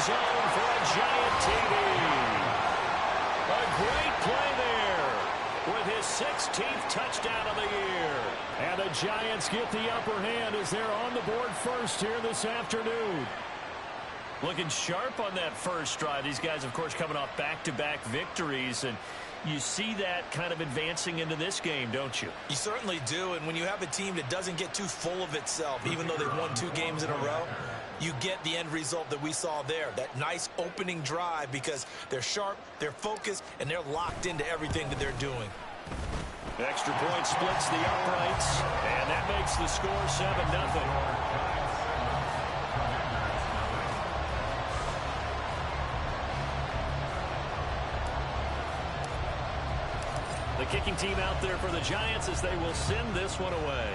zone for a giant TD. A great play there with his 16th touchdown of the year. And the Giants get the upper hand as they're on the board first here this afternoon. Looking sharp on that first drive. These guys, of course, coming off back-to-back victories, and you see that kind of advancing into this game, don't you? You certainly do, and when you have a team that doesn't get too full of itself, even though they've won 2 games in a row, you get the end result that we saw there, that nice opening drive, because they're sharp, they're focused, and they're locked into everything that they're doing. Extra point splits the uprights, and that makes the score 7-0. The kicking team out there for the Giants as they will send this one away.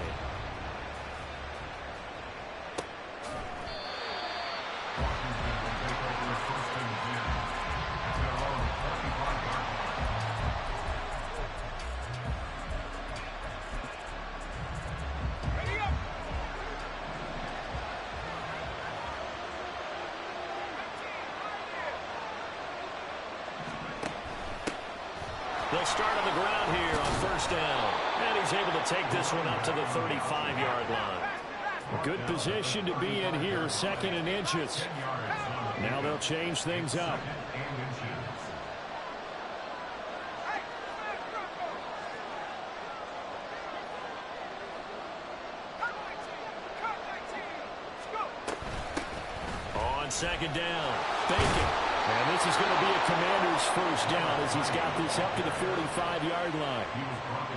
They'll start on the ground here on first down. And he's able to take this one up to the 35-yard line. Good position to be in here, 2nd and inches. Now they'll change things up. On 2nd down, Bacon. And this is going to be a Commander's first down as he's got this up to the 45-yard line.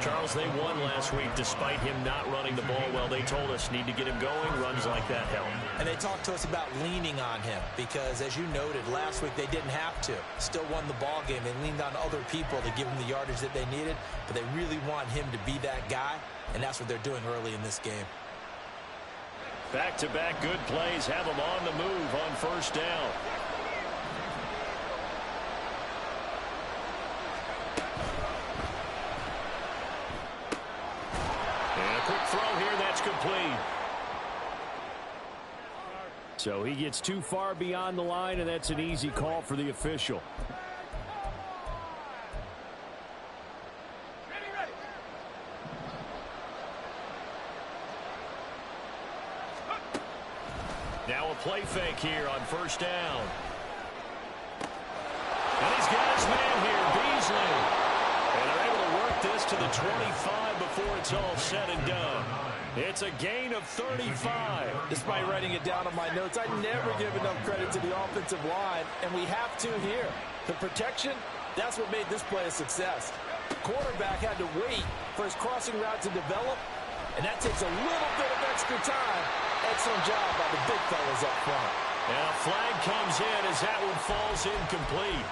Charles, they won last week despite him not running the ball well. They told us need to get him going. Runs like that help. And they talked to us about leaning on him because, as you noted, last week they didn't have to. Still won the ball game. They leaned on other people to give him the yardage that they needed, but they really want him to be that guy, and that's what they're doing early in this game. Back-to-back good plays have them on the move on first down. Quick throw here, that's complete. So he gets too far beyond the line, and that's an easy call for the official. Now a play fake here on first down. And he's got his man here, Beasley. And they're able to work this to the 25 before it's all said and done. It's a gain of 35. Despite writing it down on my notes, I never give enough credit to the offensive line, and we have to here. The protection, that's what made this play a success. Quarterback had to wait for his crossing route to develop, and that takes a little bit of extra time. Excellent job by the big fellas up front. And a flag comes in as that one falls incomplete.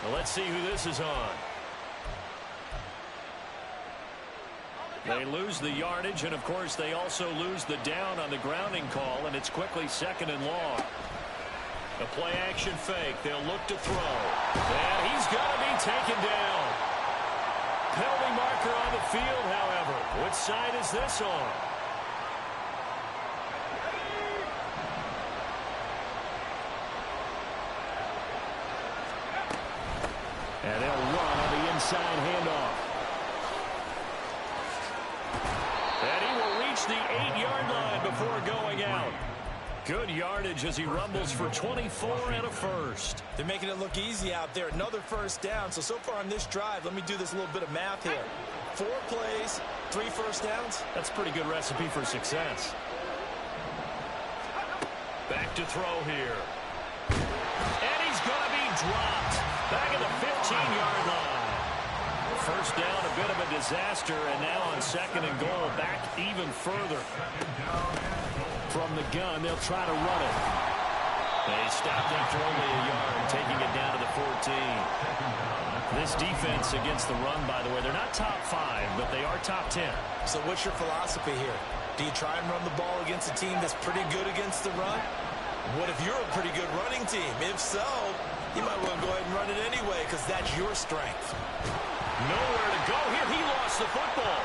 Well, let's see who this is on. They lose the yardage, and, of course, they also lose the down on the grounding call, and it's quickly 2nd and long. A play-action fake. They'll look to throw. And he's going to be taken down. Penalty marker on the field, however. Which side is this on? And they'll run on the inside handoff. And he will reach the 8-yard line before going out. Good yardage as he rumbles for 24 and a first. They're making it look easy out there. Another first down. So far on this drive, let me do this little bit of math here. 4 plays, 3 first downs. That's a pretty good recipe for success. Back to throw here. And he's going to be dropped. Back at the 15-yard line. First down, a bit of a disaster, and now on 2nd and goal, back even further. From the gun, they'll try to run it. They stopped after only a yard, taking it down to the 14. This defense against the run, by the way, they're not top 5, but they are top 10. So what's your philosophy here? Do you try and run the ball against a team that's pretty good against the run? What if you're a pretty good running team? If so, you might want to go ahead and run it anyway because that's your strength. Nowhere to go here. He lost the football.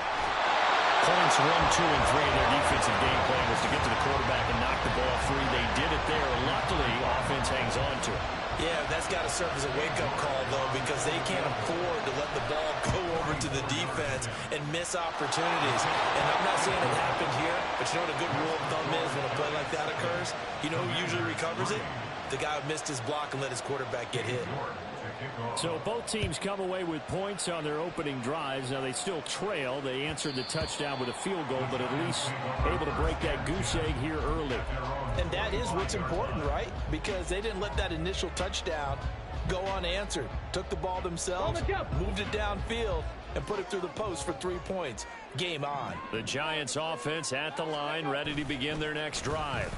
Points 1, 2, and 3 in their defensive game plan was to get to the quarterback and knock the ball free. They did it there. Luckily, offense hangs onto it. Yeah, that's got to serve as a wake-up call, though, because they can't afford to let the ball go over to the defense and miss opportunities. And I'm not saying it happened here, but you know what a good rule of thumb is when a play like that occurs? You know who usually recovers it? The guy who missed his block and let his quarterback get hit. So both teams come away with points on their opening drives. Now they still trail. They answered the touchdown with a field goal, but at least able to break that goose egg here early. And that is what's important, right? Because they didn't let that initial touchdown go unanswered. Took the ball themselves, moved it downfield, and put it through the post for 3 points. Game on. The Giants offense at the line, ready to begin their next drive.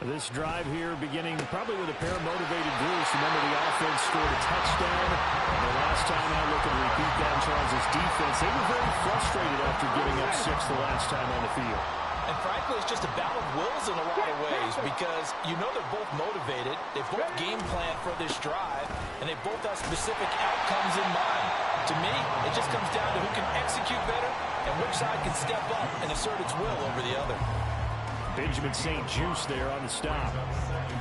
This drive here beginning probably with a pair of motivated Bruce. Remember, the offense scored a touchdown. And the last time out, looking to repeat that in Charles' defense. They were very frustrated after giving up 6 the last time on the field. And frankly, it's just a battle of wills in a lot of ways because you know they're both motivated. They both game plan for this drive, and they both have specific outcomes in mind. To me, it just comes down to who can execute better and which side can step up and assert its will over the other. Benjamin St. Juice there on the stop.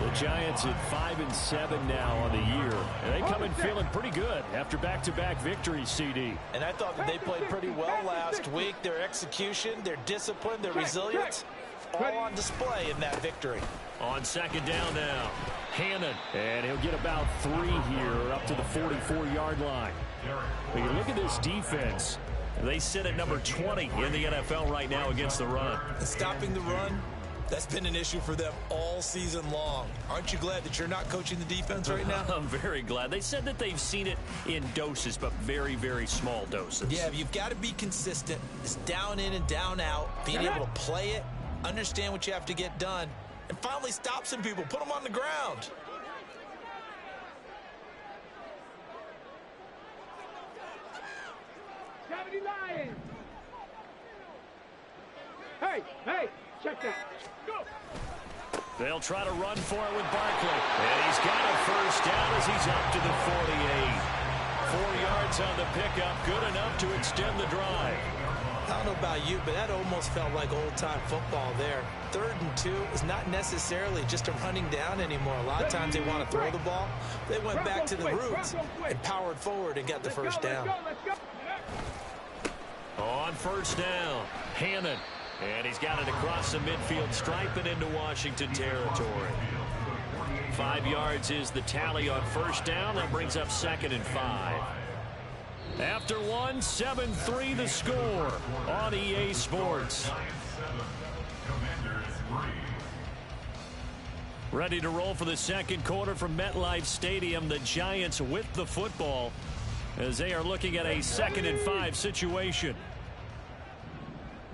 The Giants at 5-7 now on the year. And they come in feeling pretty good after back-to-back victories, CD. And I thought that they played pretty well last week. Their execution, their discipline, their resilience, all on display in that victory. On second down now, Hannon. And he'll get about 3 here up to the 44-yard line. When you look at this defense, they sit at number 20 in the NFL right now against the run. And stopping the run, that's been an issue for them all season long. Aren't you glad that you're not coaching the defense right now? I'm very glad. They said that they've seen it in doses, but very, very small doses. Yeah, you've got to be consistent. It's down in and down out, being able to play it, understand what you have to get done, and finally stop some people, put them on the ground. Hey, check that. Go. They'll try to run for it with Barkley. And he's got a first down as he's up to the 48. 4 yards on the pickup, good enough to extend the drive. I don't know about you, but that almost felt like old-time football there. 3rd and 2 is not necessarily just a running down anymore. A lot of times they want to throw the ball. They went back to the roots and powered forward and got the first down. On first down, Hannon. And he's got it across the midfield stripe and into Washington territory. 5 yards is the tally on first down. That brings up 2nd and 5. After 1, 7-3 the score on EA Sports. Ready to roll for the second quarter from MetLife Stadium. The Giants with the football as they are looking at a 2nd and 5 situation.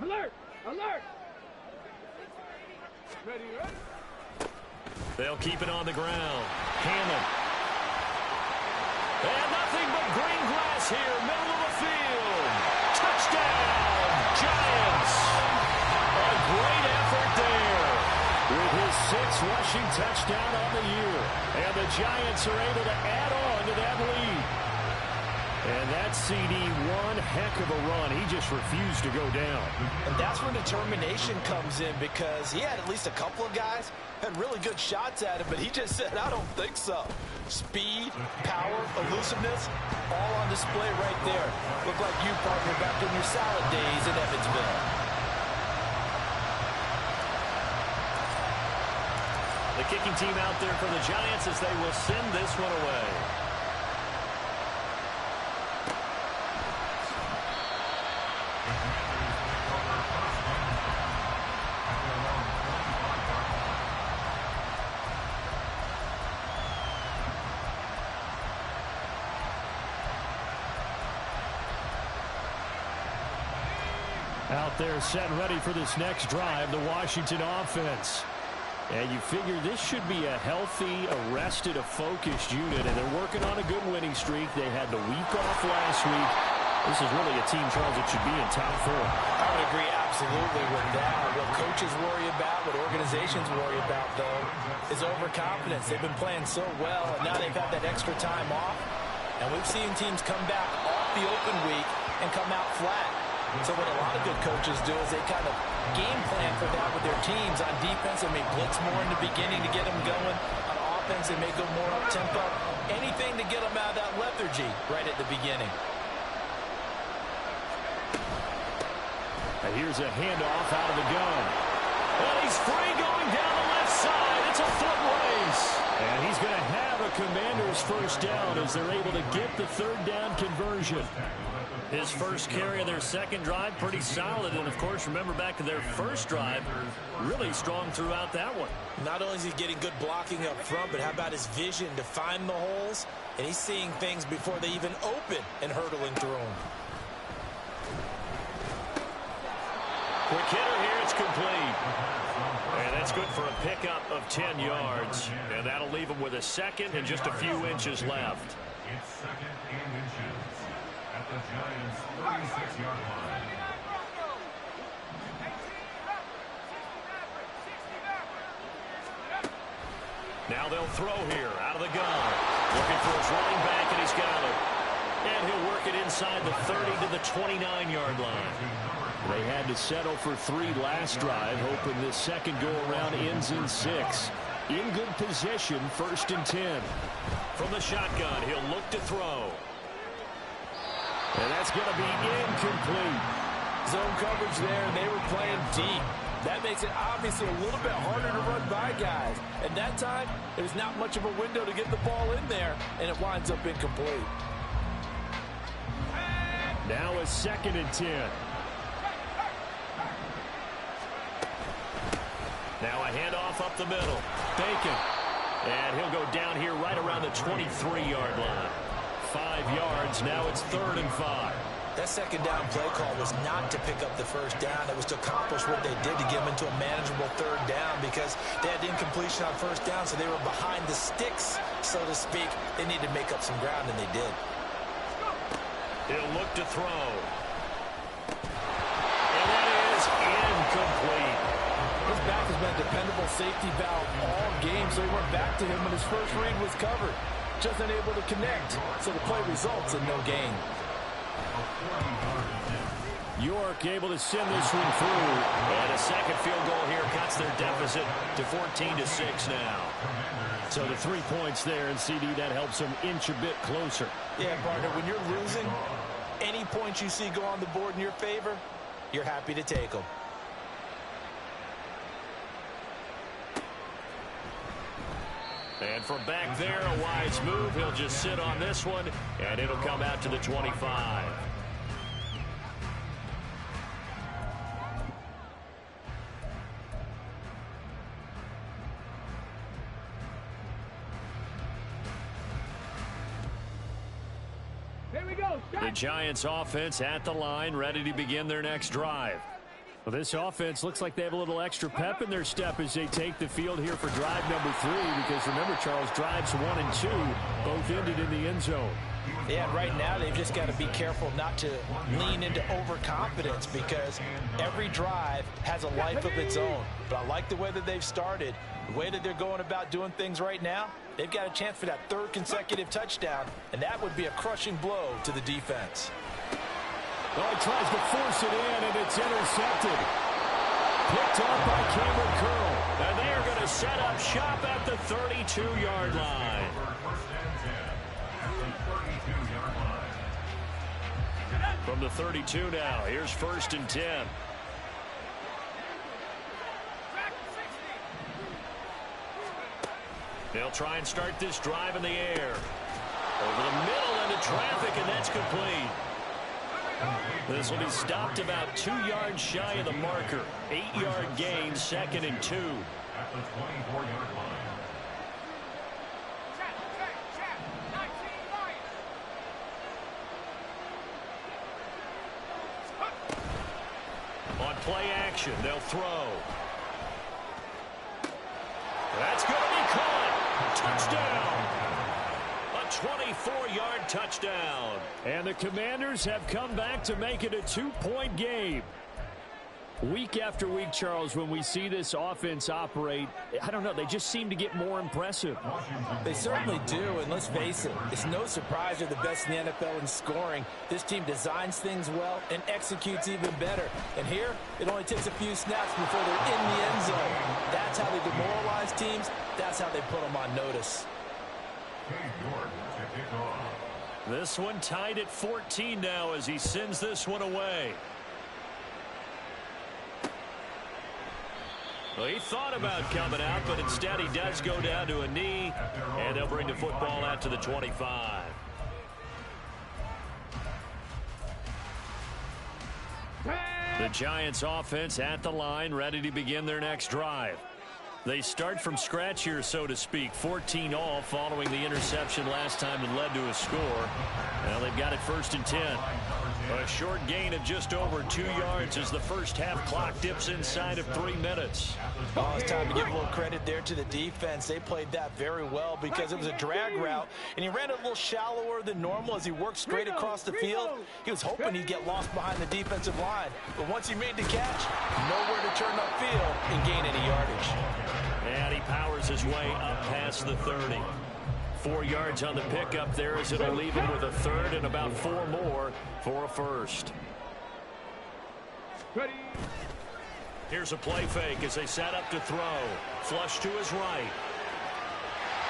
Alert! Alert! Ready, ready? They'll keep it on the ground. Hannon. And nothing but green grass here, middle of the field. Touchdown, Giants. A great effort there with his 6th rushing touchdown on the year. And the Giants are able to add on to that lead. And that CD, one heck of a run. He just refused to go down. And that's where determination comes in because he had at least a couple of guys had really good shots at him, but he just said, I don't think so. Speed, power, elusiveness, all on display right there. Look like you, partner, back in your salad days in Evansville. The kicking team out there for the Giants as they will send this one away. Out there set ready for this next drive, the Washington offense. And you figure this should be a healthy, arrested, a focused unit, and they're working on a good winning streak. They had the week off last week. This is really a team, Charles, that should be in top 4. I would agree absolutely with that. What coaches worry about, what organizations worry about, though, is overconfidence. They've been playing so well, and now they've had that extra time off. And we've seen teams come back off the open week and come out flat. So what a lot of good coaches do is they kind of game plan for that with their teams. On defense, they may blitz more in the beginning to get them going. On offense. They may go more up-tempo. Anything to get them out of that lethargy right at the beginning. And here's a handoff out of the gun. And he's free going down the left side. It's a foot race. And he's going to have a Commanders first down as they're able to get the third down conversion. His first carry of their second drive, pretty solid. And, of course, remember back to their first drive, really strong throughout that one. Not only is he getting good blocking up front, but how about his vision to find the holes? And he's seeing things before they even open and hurdling through them. Quick hitter here, it's complete. And that's good for a pickup of 10 yards. And that'll leave him with a second and just a few inches left. It's second and inches at the Giants' 36-yard line. Now they'll throw here out of the gun. Looking for his running back, and he's got it. And he'll work it inside the 30 to the 29-yard line. They had to settle for 3 last drive, hoping this second go-around ends in 6. In good position, 1st and 10. From the shotgun, he'll look to throw. And that's going to be incomplete. Zone coverage there, and they were playing deep. That makes it obviously a little bit harder to run by guys. At that time, there's not much of a window to get the ball in there, and it winds up incomplete. Now a 2nd and 10. Now a handoff up the middle. Bacon. And he'll go down here right around the 23-yard line. 5 yards. Now it's 3rd and 5. That second down play call was not to pick up the first down. It was to accomplish what they did to get them into a manageable 3rd down because they had incompletion on 1st down, so they were behind the sticks, so to speak. They needed to make up some ground, and they did. He'll look to throw. And that is incomplete. His back has been a dependable safety valve all game, so he went back to him when his first read was covered. Just unable to connect, so the play results in no gain. York able to send this one through. And a second field goal here cuts their deficit to 14-6 now. So the 3 points there, and CD, that helps them inch a bit closer. Yeah, partner, when you're losing, any points you see go on the board in your favor, you're happy to take them. And from back there, a wise move. He'll just sit on this one, and it'll come out to the 25. Here we go. The Giants offense at the line, ready to begin their next drive. Well, this offense looks like they have a little extra pep in their step as they take the field here for drive number 3, because remember, Charles, drives 1 and 2 both ended in the end zone. Yeah, right now they've just got to be careful not to lean into overconfidence because every drive has a life of its own. But I like the way that they've started, the way that they're going about doing things right now. They've got a chance for that 3rd consecutive touchdown, and that would be a crushing blow to the defense. Oh, he tries to force it in, and it's intercepted. Picked up by Cameron Curl. And they are going to set up shop at the 32-yard line. From the 32 now, here's 1st and 10. They'll try and start this drive in the air. Over the middle into traffic, and that's complete. This will be stopped about 2 yards shy of the marker. 8-yard gain, 2nd and 2. At the 24-yard line. On play action, they'll throw. That's going to be caught. Touchdown. A 24-yard touchdown. And the Commanders have come back to make it a 2-point game. Week after week, Charles, when we see this offense operate, I don't know, they just seem to get more impressive. They certainly do, and let's face it, it's no surprise they're the best in the NFL in scoring. This team designs things well and executes even better. And here, it only takes a few snaps before they're in the end zone. That's how they demoralize teams. That's how they put them on notice. This one tied at 14 now as he sends this one away. Well, he thought about coming out, but instead he does go down to a knee, and they'll bring the football out to the 25. The Giants offense at the line, ready to begin their next drive. They start from scratch here, so to speak. 14 all following the interception last time that led to a score. Well, they've got it 1st and 10. A short gain of just over 2 yards as the first half clock dips inside of 3 minutes. Oh, it's time to give a little credit there to the defense. They played that very well because it was a drag route, and he ran a little shallower than normal as he worked straight across the field. He was hoping he'd get lost behind the defensive line, but once he made the catch, nowhere to turn upfield and gain any yardage. And he powers his way up past the 30. 4 yards on the pickup there as it'll leave him with a third and about 4 more for a first. Ready. Here's a play fake as they set up to throw. Flush to his right.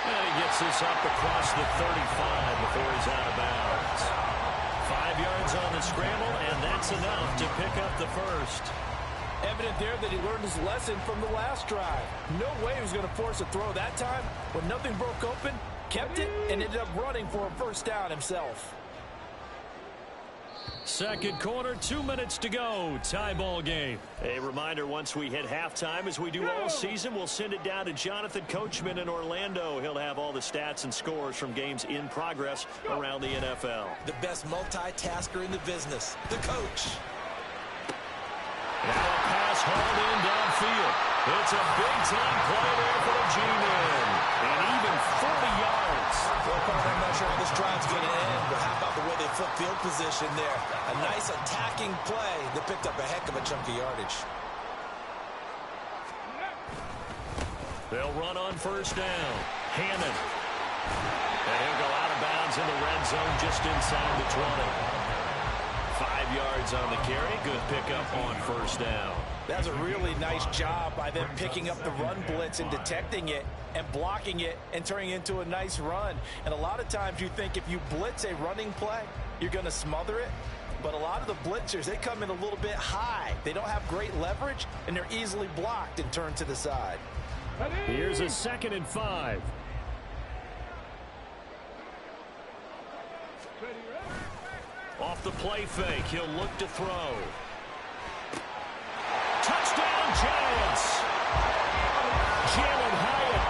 And he gets this up across the 35 before he's out of bounds. 5 yards on the scramble, and that's enough to pick up the first. Evident there that he learned his lesson from the last drive. No way he was going to force a throw that time. When nothing broke open, kept it, and ended up running for a first down himself. Second quarter, 2 minutes to go. Tie ball game. A reminder, once we hit halftime, as we do all season, we'll send it down to Jonathan Coachman in Orlando. He'll have all the stats and scores from games in progress around the NFL. The best multitasker in the business, the coach. Now a pass hauled in downfield. It's a big-time play there for the G-Men. And even 40 yards. Well, I'm not sure how this drive's going to end, but how about the way they flip field position there? A nice attacking play that picked up a heck of a chunk of yardage. They'll run on first down. Hammond. And he'll go out of bounds in the red zone just inside the 20. 5 yards on the carry. Good pickup on first down. That's a really nice job by them picking up the run blitz and detecting it and blocking it and turning it into a nice run. And a lot of times you think if you blitz a running play, you're going to smother it. But a lot of the blitzers, they come in a little bit high. They don't have great leverage, and they're easily blocked and turned to the side. Here's a 2nd and 5. Off the play fake, he'll look to throw. Touchdown, Giants! Jalen Hyatt,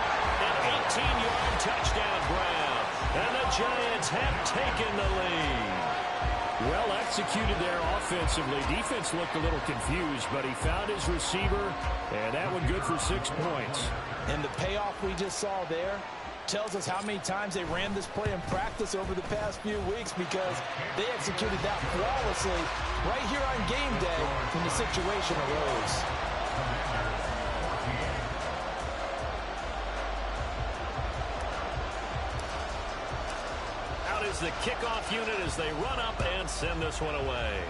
an 18-yard touchdown grab. And the Giants have taken the lead. Well executed there offensively. Defense looked a little confused, but he found his receiver, and that one good for 6 points. And the payoff we just saw there tells us how many times they ran this play in practice over the past few weeks, because they executed that flawlessly right here on game day when the situation arose. Out is the kickoff unit as they run up and send this one away.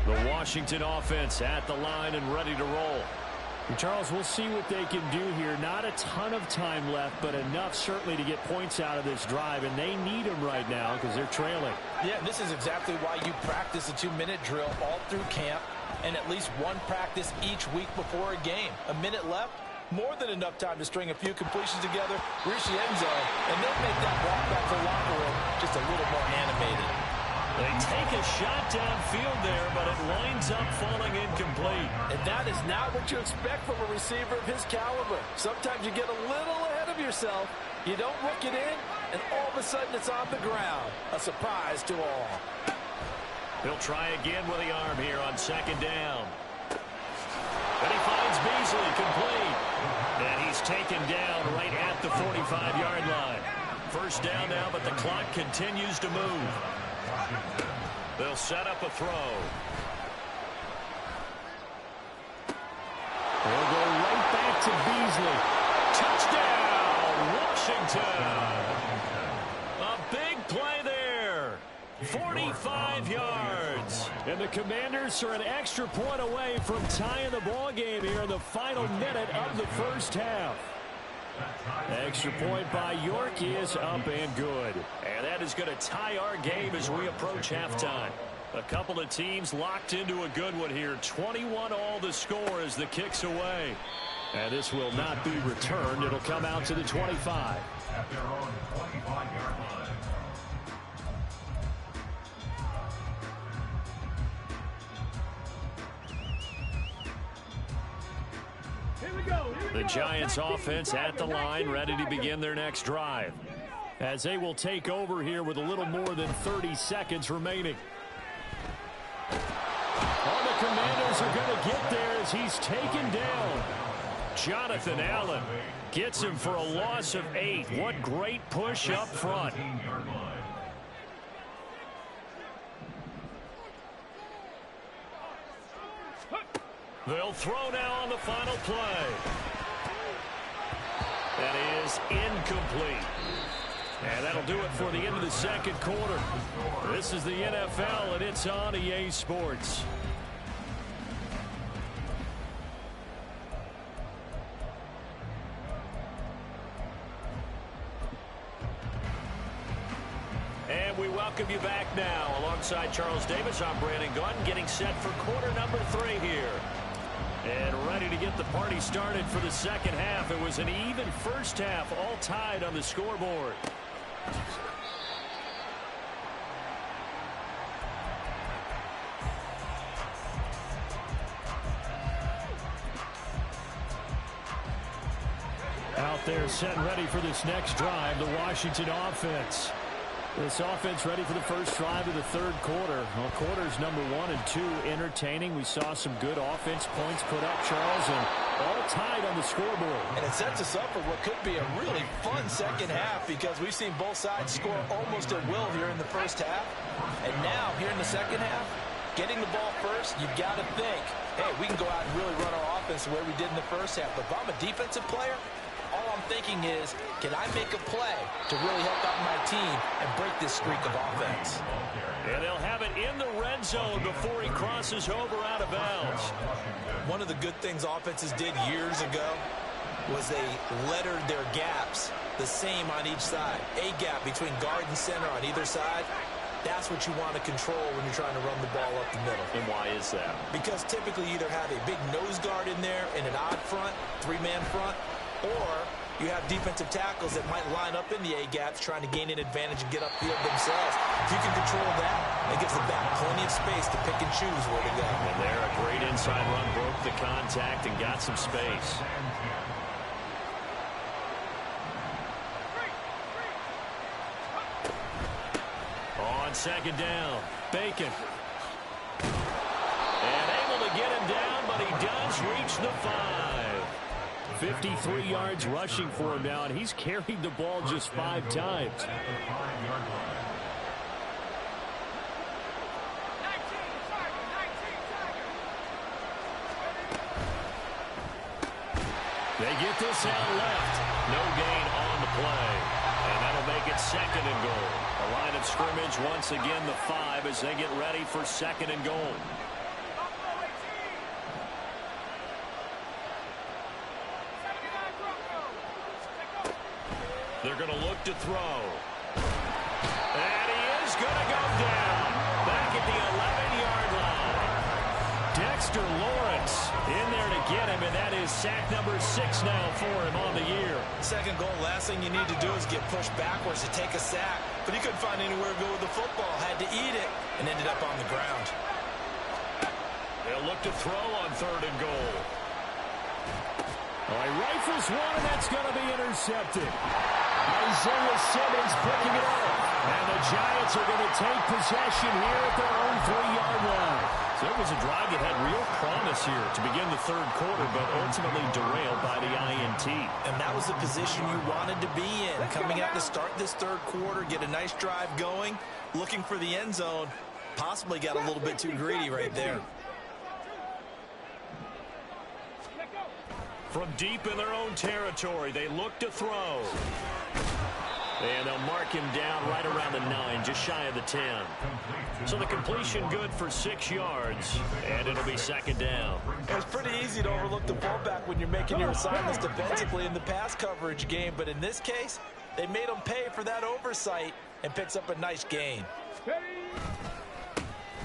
The Washington offense at the line and ready to roll. And Charles, we'll see what they can do here. Not a ton of time left, but enough certainly to get points out of this drive, and they need them right now because they're trailing. Yeah, this is exactly why you practice a 2-minute drill all through camp and at least one practice each week before a game. A minute left, more than enough time to string a few completions together, reach the end zone, and then make that walk back to the locker room just a little more animated. They take a shot downfield there, but it winds up falling incomplete. And that is not what you expect from a receiver of his caliber. Sometimes you get a little ahead of yourself. You don't look it in, and all of a sudden it's on the ground. A surprise to all. He'll try again with the arm here on second down. And he finds Beasley complete. And he's taken down right at the 45-yard line. First down now, but the clock continues to move. They'll set up a throw. They'll go right back to Beasley. Touchdown, Washington. A big play there. 45 yards. And the Commanders are an extra point away from tying the ball game here in the final minute of the first half. Extra point by York is up and good. And that is going to tie our game as we approach halftime. A couple of teams locked into a good one here. 21 all the score as the kick's away. And this will not be returned. It'll come out to the 25. At their own 25-yard line. The Giants offense at the line, ready to begin their next drive. As they will take over here with a little more than 30 seconds remaining. All the Commanders are going to get there as he's taken down. Jonathan Allen gets him for a loss of 8. What great push up front. They'll throw now on the final play. That is incomplete. And that'll do it for the end of the second quarter. This is the NFL, and it's on EA Sports. And we welcome you back now. Alongside Charles Davis, I'm Brandon Gunn, getting set for quarter number 3 here. And ready to get the party started for the second half. It was an even first half, all tied on the scoreboard. Out there set and ready for this next drive, the Washington offense. This offense ready for the first drive of the third quarter. Well, quarters number 1 and 2 entertaining. We saw some good offense points put up, Charles, and all tied on the scoreboard. And it sets us up for what could be a really fun second half because we've seen both sides score almost at will here in the first half. And now, here in the second half, getting the ball first, you've got to think, hey, we can go out and really run our offense the way we did in the first half. But if I'm a defensive player, all I'm thinking is, can I make a play to really help out my team and break this streak of offense? And they'll have it in the red zone before he crosses over out of bounds. One of the good things offenses did years ago was they lettered their gaps the same on each side. A gap between guard and center on either side. That's what you want to control when you're trying to run the ball up the middle. And why is that? Because typically you either have a big nose guard in there and an odd front, 3-man front, or you have defensive tackles that might line up in the A-gaps trying to gain an advantage and get upfield themselves. If you can control that, it gives the back plenty of space to pick and choose where to go. And there, a great inside run, broke the contact and got some space. On second down, Bacon. And able to get him down, but he does reach the 5. 53 yards rushing for him now, and he's carried the ball just 5 times. They get this out left. No gain on the play. And that'll make it second and goal. A line of scrimmage once again the 5 as they get ready for second and goal. They're going to look to throw. And he is going to go down. Back at the 11-yard line. Dexter Lawrence in there to get him, and that is sack number 6 now for him on the year. Second goal, last thing you need to do is get pushed backwards to take a sack. But he couldn't find anywhere to go with the football. Had to eat it and ended up on the ground. They'll look to throw on third and goal. Oh, he rifles one, and that's going to be intercepted. Isaiah Simmons picking it up. And the Giants are going to take possession here at their own 3-yard line. So it was a drive that had real promise here to begin the third quarter, but ultimately derailed by the INT. And that was the position you wanted to be in. Coming out to start this third quarter, get a nice drive going, looking for the end zone. Possibly got a little bit too greedy right there. From deep in their own territory, they look to throw. And they'll mark him down right around the 9, just shy of the 10. So the completion good for 6 yards, and it'll be second down. It's pretty easy to overlook the fullback when you're making your assignments defensively in the pass coverage game, but in this case, they made him pay for that oversight and picks up a nice gain.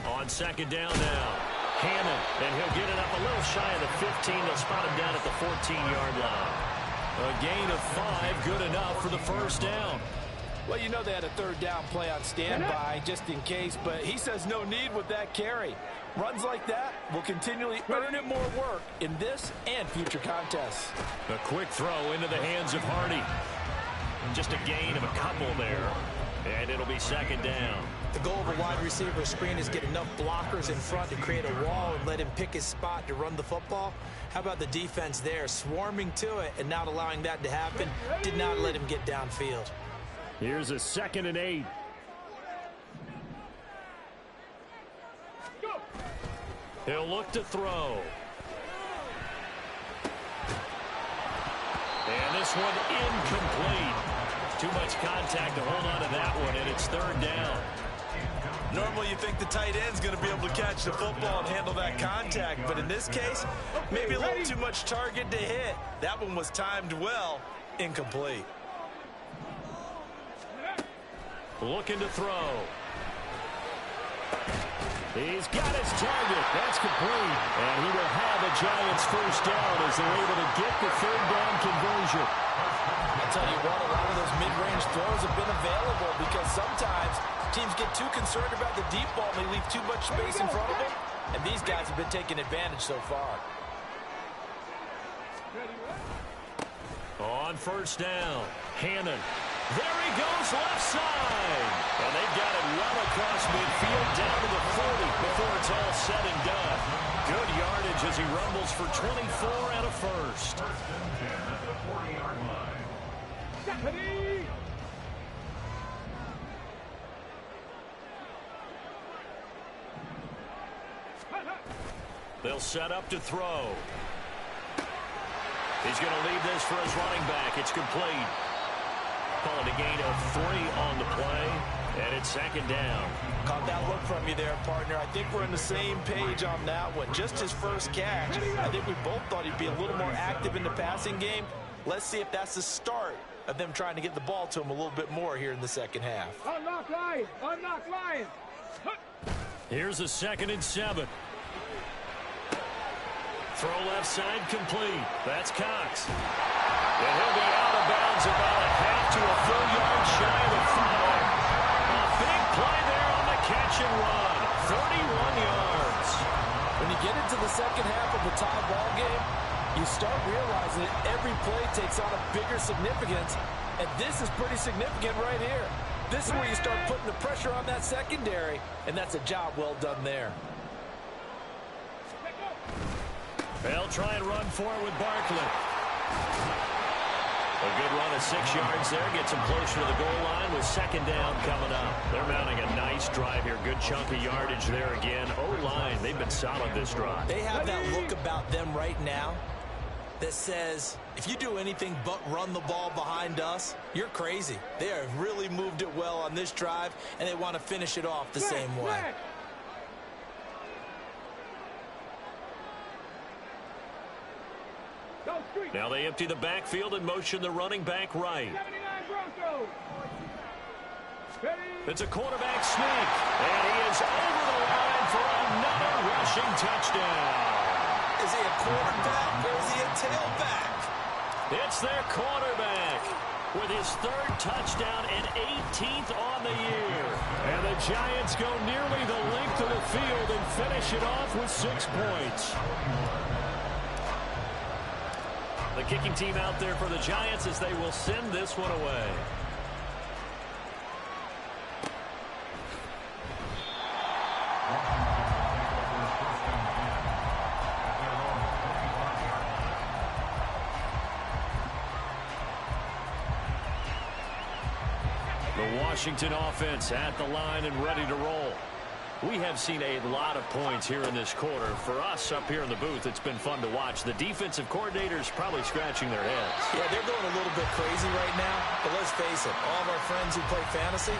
On second down now, Hammond, and he'll get it up a little shy of the 15. They'll spot him down at the 14-yard line. A gain of 5, good enough for the first down. Well, you know they had a third down play on standby just in case, but he says no need with that carry. Runs like that will continually earn him more work in this and future contests. A quick throw into the hands of Hardy. Just a gain of a couple there, and it'll be second down. The goal of a wide receiver screen is get enough blockers in front to create a wall and let him pick his spot to run the football. How about the defense there, swarming to it and not allowing that to happen? Did not let him get downfield. Here's a 2nd and 8. He'll look to throw. And this one incomplete. Too much contact to hold on to that one, and it's third down. Normally you think the tight end's going to be able to catch the football and handle that contact, but in this case, maybe a little too much target to hit. That one was timed well, incomplete. Looking to throw. He's got his target. That's complete. And he will have the Giants first down as they're able to get the third down conversion. I'll tell you what, a lot of those mid-range throws have been available because sometimes teams get too concerned about the deep ball and they leave too much space in front of them. And these guys have been taking advantage so far. On first down, Hannon. There he goes left side. And they've got it well across midfield down to the 40 before it's all said and done. Good yardage as he rumbles for 24 and a first. First and 10 at the 40-yard line. They'll set up to throw. He's going to leave this for his running back. It's complete. Call it a gain of 3 on the play, and it's second down. Caught that look from you there, partner. I think we're on the same page on that one. Just his first catch. I think we both thought he'd be a little more active in the passing game. Let's see if that's the start of them trying to get the ball to him a little bit more here in the second half. Unlock line. Unlock line. Here's a 2nd and 7. Throw left side complete. That's Cox. And he'll be out of bounds about a half to a full yard shy of the 5. A big play there on the catch and run. 31 yards. When you get into the second half of a tie ball game, you start realizing that every play takes on a bigger significance, and this is pretty significant right here. This is where you start putting the pressure on that secondary, and that's a job well done there. They'll try and run for it with Barkley. A good run of 6 yards there. Gets him closer to the goal line with second down coming up. They're mounting a nice drive here. Good chunk of yardage there again. O-line, they've been solid this drive. They have that look about them right now that says, if you do anything but run the ball behind us, you're crazy. They have really moved it well on this drive, and they want to finish it off the same way. Now they empty the backfield and motion the running back right. It's a quarterback sneak, and he is over the line for another rushing touchdown. Is he a quarterback or is he a tailback? It's their quarterback with his 3rd touchdown and 18th on the year. And the Giants go nearly the length of the field and finish it off with 6 points. The kicking team out there for the Giants as they will send this one away. The Washington offense at the line and ready to roll. We have seen a lot of points here in this quarter. For us up here in the booth, it's been fun to watch. The defensive coordinators probably scratching their heads. Yeah, they're going a little bit crazy right now. But let's face it, all of our friends who play fantasy,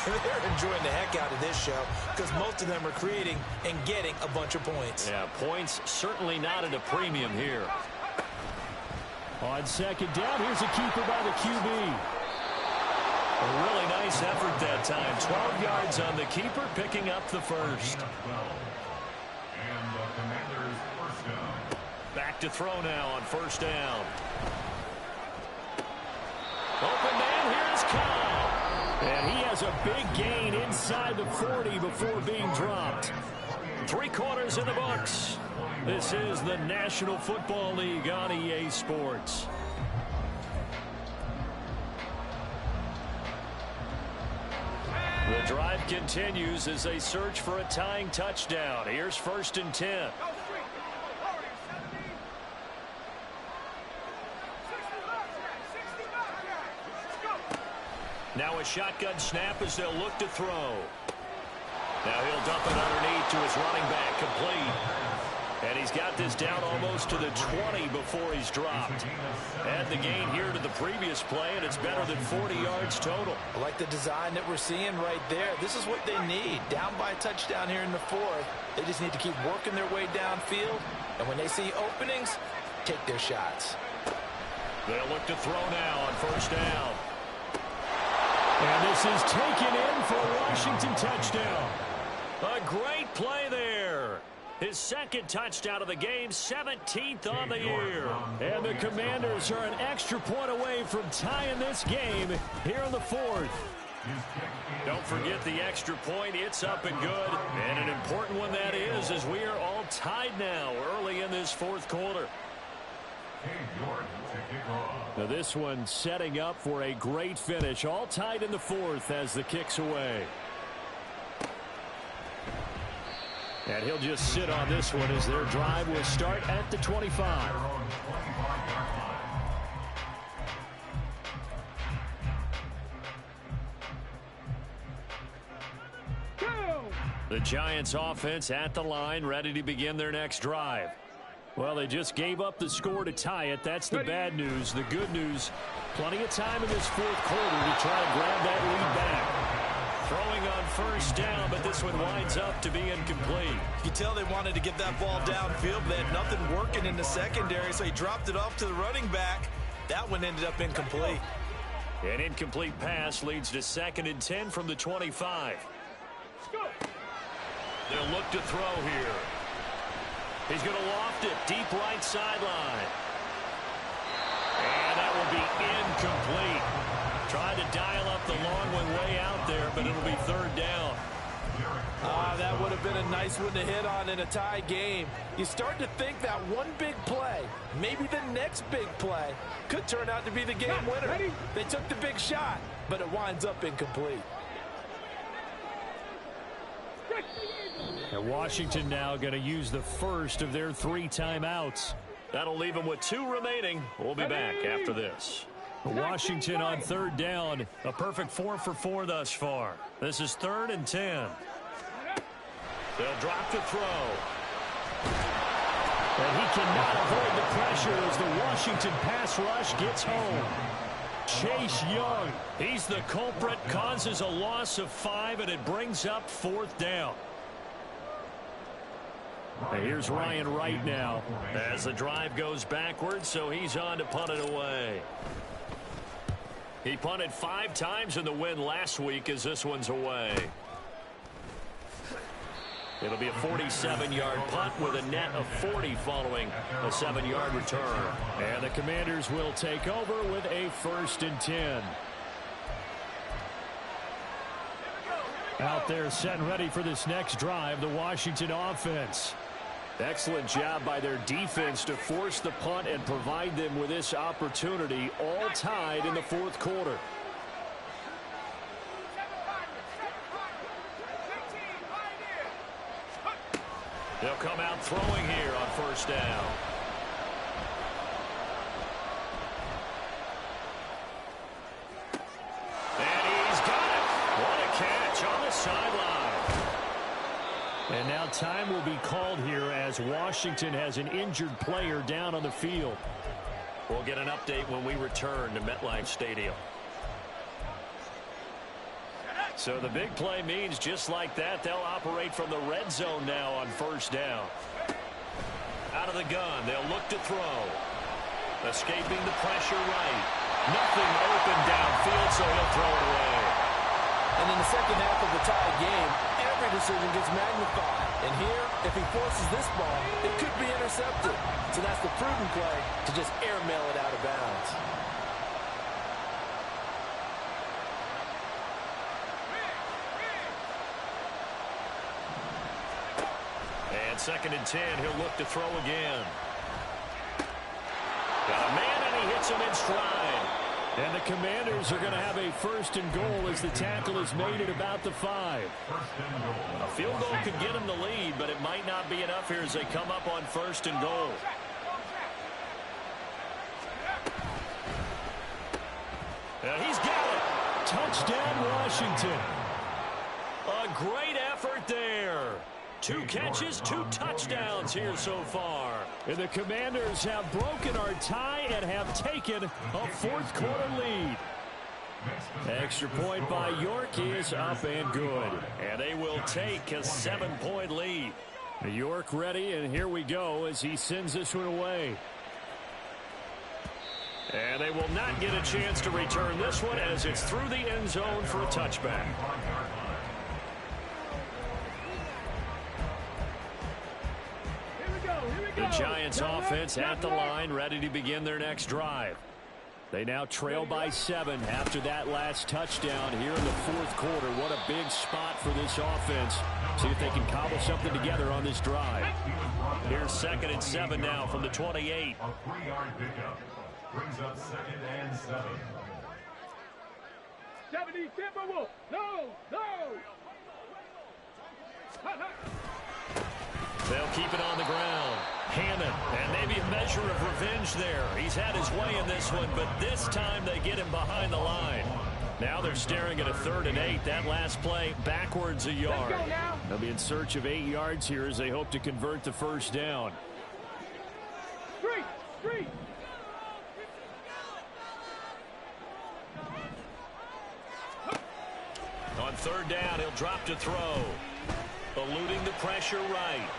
they're enjoying the heck out of this show because most of them are creating and getting a bunch of points. Yeah, points certainly not at a premium here. On second down, here's a keeper by the QB. A really nice effort that time. 12 yards on the keeper, picking up the first. And the Commanders' first down. Back to throw now on first down. Open man, here's Kyle. And he has a big gain inside the 40 before being dropped. 3 quarters in the books. This is the National Football League on EA Sports. The drive continues as they search for a tying touchdown. Here's first and 10. Now a shotgun snap as they'll look to throw. Now he'll dump it underneath to his running back, complete. And he's got this down almost to the 20 before he's dropped. Add the gain here to the previous play, and it's better than 40 yards total. I like the design that we're seeing right there. This is what they need. Down by a touchdown here in the 4th. They just need to keep working their way downfield. And when they see openings, take their shots. They'll look to throw now on first down. And this is taken in for a Washington touchdown. A great play there. His second touchdown of the game, 17th on the year. And the Commanders are an extra point away from tying this game here in the 4th. Don't forget the extra point. It's up and good. And an important one that is, as we are all tied now early in this 4th quarter. Now this one setting up for a great finish. All tied in the 4th as the kick's away. And he'll just sit on this one as their drive will start at the 25. The Giants offense at the line, ready to begin their next drive. Well, they just gave up the score to tie it. That's the bad news. The good news, plenty of time in this 4th quarter to try to grab that lead back. Throwing on first down, but this one winds up to be incomplete. You can tell they wanted to get that ball downfield, but they had nothing working in the secondary, so he dropped it off to the running back. That one ended up incomplete. An incomplete pass leads to 2nd and 10 from the 25. They'll look to throw here. He's going to loft it deep right sideline. And that will be incomplete. Trying to dial up the long one way out there, but it'll be 3rd down. That would have been a nice one to hit on in a tie game. You start to think that one big play, maybe the next big play, could turn out to be the game winner. They took the big shot, but it winds up incomplete. And Washington now going to use the first of their 3 timeouts. That'll leave them with 2 remaining. We'll be back after this. Washington on 3rd down. A perfect 4 for 4 thus far. This is 3rd and 10. They'll drop to throw. And he cannot avoid the pressure as the Washington pass rush gets home. Chase Young. He's the culprit, causes a loss of 5, and it brings up 4th down. And here's Ryan Wright now. As the drive goes backwards, so he's on to punt it away. He punted 5 times in the win last week as this one's away. It'll be a 47-yard punt with a net of 40 following a 7-yard return. And the Commanders will take over with a 1st and 10. Out there set and ready for this next drive, the Washington offense. Excellent job by their defense to force the punt and provide them with this opportunity, all tied in the fourth quarter. They'll come out throwing here on first down. And he's got it. What a catch on the sideline. And now time will be called here as Washington has an injured player down on the field. We'll get an update when we return to MetLife Stadium. So the big play means just like that, they'll operate from the red zone now on first down. Out of the gun, they'll look to throw. Escaping the pressure right. Nothing open downfield, so he'll throw it away. And in the second half of the tie game, every decision gets magnified. And here, if he forces this ball, it could be intercepted. So that's the prudent play to just airmail it out of bounds. And 2nd and 10, he'll look to throw again. Got a man, and he hits him in stride. And the Commanders are going to have a 1st and goal as the tackle is made at about the 5. A field goal could get them the lead, but it might not be enough here as they come up on 1st and goal. And he's got it. Touchdown, Washington. A great effort there. 2 catches, 2 touchdowns here so far. And the Commanders have broken our tie and have taken a 4th quarter lead. Extra point by York is up and good. And they will take a 7-point lead. York ready, and here we go as he sends this one away. And they will not get a chance to return this one as it's through the end zone for a touchback. The Giants offense at the line, ready to begin their next drive. They now trail by 7 after that last touchdown here in the 4th quarter. What a big spot for this offense. See if they can cobble something together on this drive. Here's 2nd and 7 now from the 28. A 3-yard pickup brings up 2nd and 7. 70 Timberwolves. No, no. They'll keep it on the ground. Hammond, and maybe a measure of revenge there. He's had his way in this one, but this time they get him behind the line. Now they're staring at a 3rd and 8. That last play backwards a yard. They'll be in search of 8 yards here as they hope to convert the 1st down. Street. On 3rd down, he'll drop to throw. Eluding the pressure right.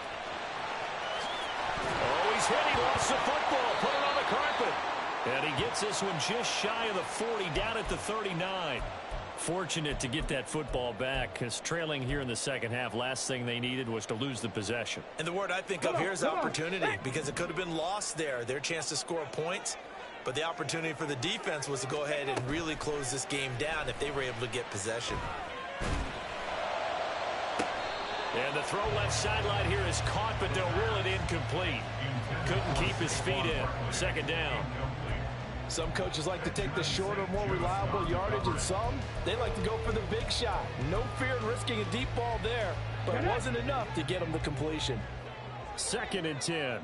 Oh, he's hit. He lost the football. Put it on the carpet. And he gets this one just shy of the 40, down at the 39. Fortunate to get that football back, because trailing here in the second half, last thing they needed was to lose the possession. And the word I think of here is opportunity, because it could have been lost there. Their chance to score points, but the opportunity for the defense was to go ahead and really close this game down if they were able to get possession. And the throw left sideline here is caught, but they'll rule it incomplete. Couldn't keep his feet in. 2nd down. Some coaches like to take the shorter, more reliable yardage, and some, they like to go for the big shot. No fear in risking a deep ball there, but it wasn't enough to get them the completion. 2nd and 10.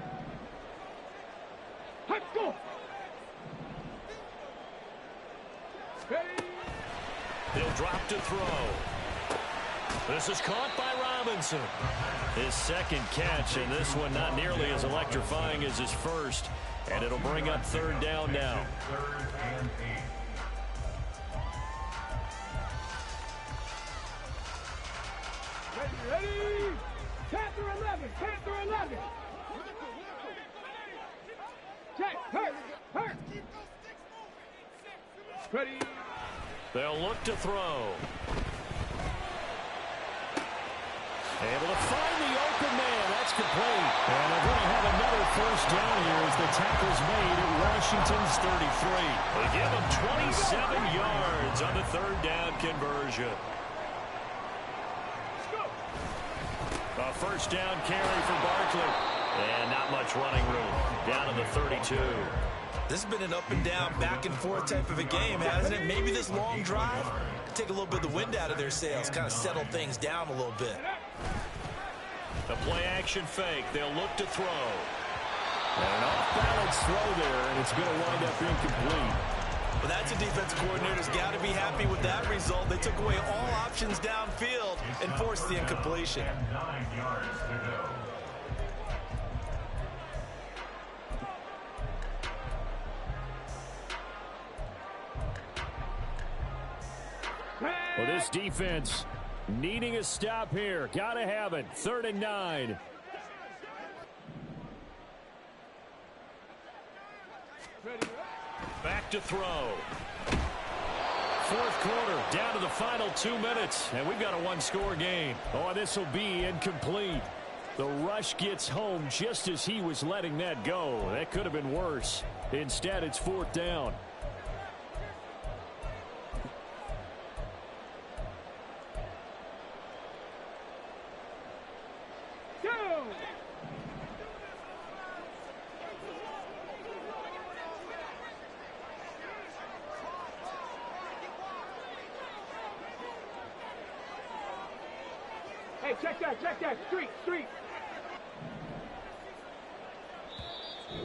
Let's go. He'll drop to throw. This is caught by Robinson. His 2nd catch, and this one not nearly as electrifying as his first. And it'll bring up 3rd down now. 3rd and 8. Ready. Panther 11. Check. Hurt. Ready. They'll look to throw. Able to find the open man. That's complete. And they're going to have another 1st down here as the tackle's made at Washington's 33. They give them 27 yards on the 3rd down conversion. A 1st down carry for Barkley. much running room. Down to the 32. This has been an up and down, back and forth type of a game, hasn't it? Maybe this long drive could take a little bit of the wind out of their sails, kind of settle things down a little bit. The play action fake. They'll look to throw. And an off-balance throw there, and it's going to wind up incomplete. Well, that's a defense coordinator's got to be happy with that result. They took away all options downfield and forced the incompletion. 9 yards to go. Well, this defense needing a stop here. Got to have it. 3rd and 9. Back to throw. 4th quarter, down to the final 2 minutes, and we've got a one-score game. Oh, this will be incomplete. The rush gets home just as he was letting that go. That could have been worse. Instead, it's 4th down. Go! Hey, check that. Street.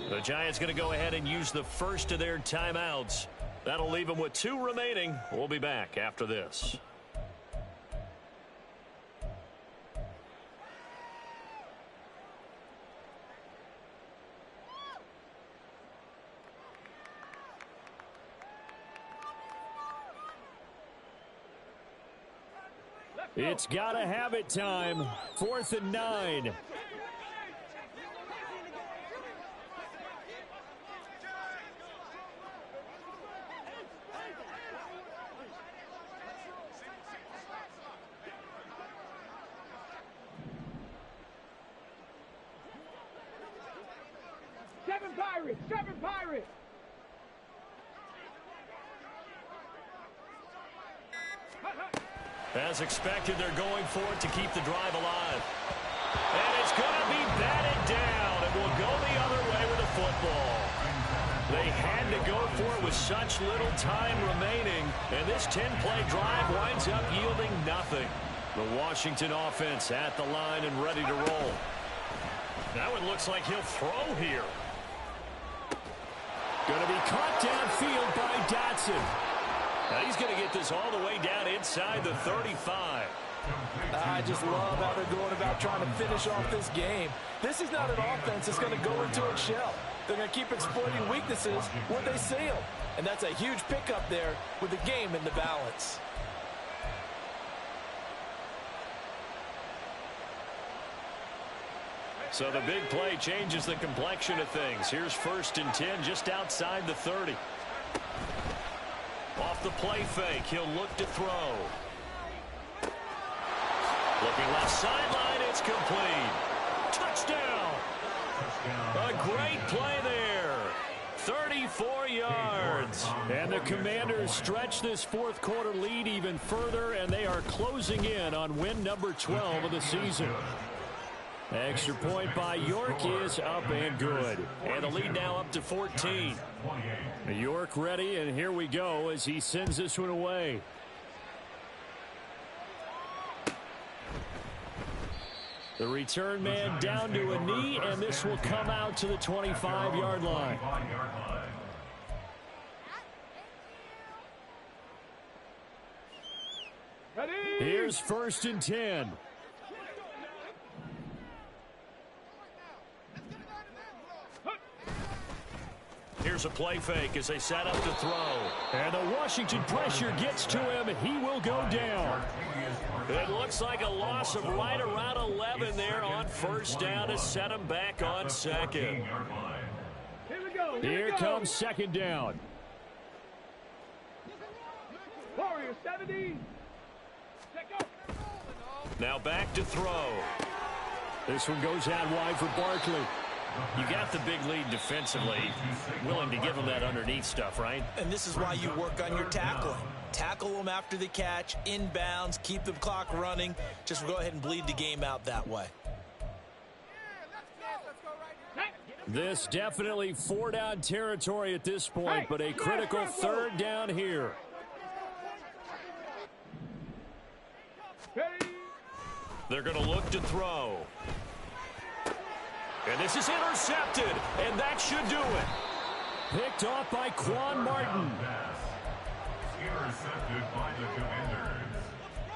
The Giants going to go ahead and use the first of their timeouts. That'll leave them with 2 remaining. We'll be back after this. It's got to have it time. 4th and 9. Seven Pirates! As expected, they're going for it to keep the drive alive. And it's going to be batted down, and will go the other way with the football. They had to go for it with such little time remaining, and this 10-play drive winds up yielding nothing. The Washington offense at the line and ready to roll. Now it looks like he'll throw here. Going to be caught downfield by Dotson. Now he's going to get this all the way down inside the 35. I just love how they're going about trying to finish off this game. This is not an offense that's going to go into its shell. They're going to keep exploiting weaknesses where they see them. And that's a huge pickup there with the game in the balance. So the big play changes the complexion of things. Here's 1st and 10 just outside the 30. Off the play fake, he'll look to throw. Looking left sideline, it's complete. Touchdown! A great play there. 34 yards. And the Commanders stretch this 4th quarter lead even further, and they are closing in on win number 12 of the season. Extra point by York is up and good. And the lead now up to 14. York ready, and here we go as he sends this one away. The return man down to a knee, and this will come out to the 25-yard line. Ready? Here's 1st and 10. Here's a play fake as they set up to throw. And the Washington pressure gets to him. He will go down. It looks like a loss of right around 11 there on 1st down to set him back on 2nd. Here we go. Here comes 2nd down. Warriors 70. Check up. Now back to throw. This one goes out wide for Barkley. You got the big lead defensively. Willing to give them that underneath stuff, right? And this is why you work on your tackling. Tackle them after the catch, inbounds, keep the clock running. Just go ahead and bleed the game out that way. This definitely four-down territory at this point, but a critical third down here. They're going to look to throw. And this is intercepted, and that should do it. Picked off by Quan Martin. Intercepted by the Commanders.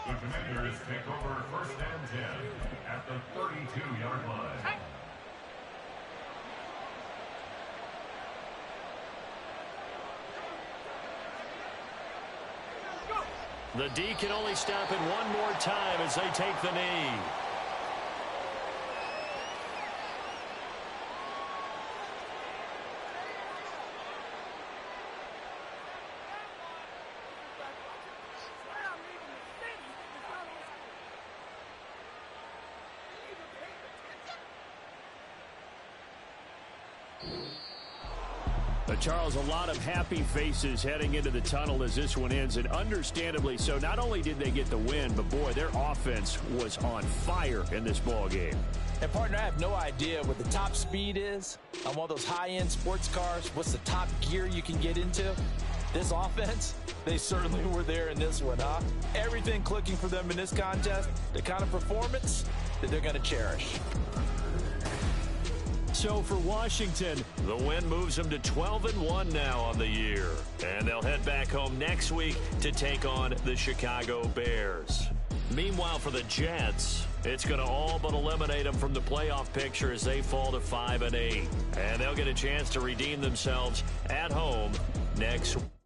The Commanders take over first and 10 at the 32-yard line. The D can only stop it one more time as they take the knee. Charles, a lot of happy faces heading into the tunnel as this one ends, and understandably so. Not only did they get the win, but boy, their offense was on fire in this ball game. And partner, I have no idea what the top speed is on one of those high-end sports cars. What's the top gear you can get into? This offense, they certainly were there in this one, huh? Everything clicking for them in this contest, the kind of performance that they're going to cherish. So for Washington, the win moves them to 12-1 now on the year. And they'll head back home next week to take on the Chicago Bears. Meanwhile, for the Jets, it's going to all but eliminate them from the playoff picture as they fall to 5-8. And they'll get a chance to redeem themselves at home next week.